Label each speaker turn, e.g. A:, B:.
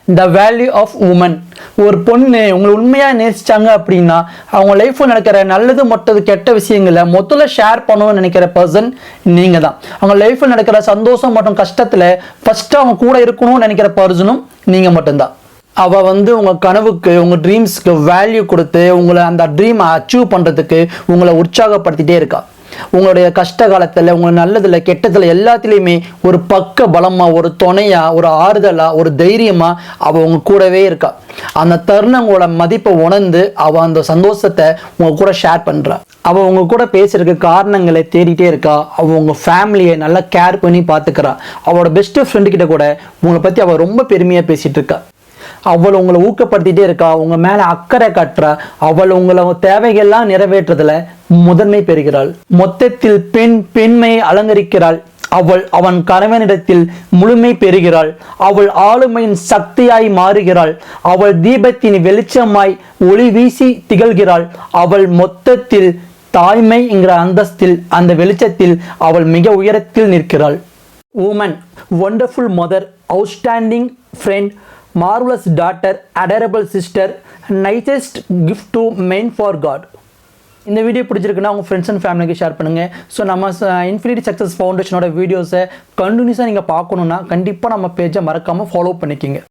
A: The value of woman. ஒரு பொண்ணு உங்களை உண்மையாக நேசிச்சாங்க அப்படின்னா அவங்க லைஃப்பில் நடக்கிற நல்லது மொட்டது கெட்ட விஷயங்களை முதல்ல ஷேர் பண்ணணும்னு நினைக்கிற பர்சன் நீங்கள் தான். அவங்க லைஃப்பில் நடக்கிற சந்தோஷம் மற்றும் கஷ்டத்தில் ஃபஸ்ட்டு அவங்க கூட இருக்கணும்னு நினைக்கிற பர்சனும் நீங்கள் மட்டும்தான். அவள் உங்கள் கனவுக்கு உங்கள் ட்ரீம்ஸ்க்கு வேல்யூ கொடுத்து உங்களை அந்த ட்ரீமை அச்சீவ் பண்ணுறதுக்கு உங்களை உற்சாகப்படுத்திகிட்டே இருக்கா. உங்களுடைய கஷ்ட காலத்தில் உங்கள் நல்லதில் கெட்டதில் எல்லாத்துலேயுமே ஒரு பக்க பலமாக, ஒரு துணையாக, ஒரு ஆறுதலாக, ஒரு தைரியமாக அவள் உங்கள் கூடவே இருக்கா. அந்த தருணங்களோட மதிப்பை உணர்ந்து அவள் அந்த சந்தோஷத்தை உங்கள் கூட ஷேர் பண்ணுறா. அவள் உங்கள் கூட பேசுறதுக்கு காரணங்களை தேடிட்டே இருக்கா. அவள் உங்கள் ஃபேமிலியை நல்லா கேர் பண்ணி பார்த்துக்கிறா. அவளோட பெஸ்ட்டு ஃப்ரெண்டுக்கிட்ட கூட உங்களை பற்றி அவள் ரொம்ப பெருமையாக பேசிகிட்டு இருக்கா. அவள் உங்களை ஊக்கப்படுத்திட்டே இருக்கா. உங்கள் மேலே அக்கறை காட்டுறா. அவள் உங்களை தேவைகள்லாம் நிறைவேற்றதில் முதன்மை பெறுகிறாள். மொத்தத்தில் பெண்மையை அலங்கரிக்கிறாள். அவன் கணவனிடத்தில் முழுமை பெறுகிறாள். அவள் ஆளுமையின் சக்தியாய் மாறுகிறாள். அவள் தீபத்தின் வெளிச்சமாய் ஒளி வீசி திகழ்கிறாள். அவள் மொத்தத்தில் தாய்மை என்கிற அந்தஸ்தில் அந்த வெளிச்சத்தில் அவள் மிக உயரத்தில் நிற்கிறாள். Woman, wonderful mother, outstanding friend, marvelous daughter, adorable sister, nicest gift to men for God. இந்த வீடியோ பிடிச்சிருக்குன்னா உங்கள் ஃப்ரெண்ட்ஸ் அண்ட் ஃபேமிலிக்கு ஷேர் பண்ணுங்கள். ஸோ நம்ம இன்ஃபினிட்டி சக்ஸஸ் ஃபவுண்டேஷனோட வீடியோஸை கண்டினியூஸாக நீங்கள் பார்க்கணுன்னா கண்டிப்பாக நம்ம பேஜை மறக்காமல் ஃபாலோ பண்ணிக்கிங்க.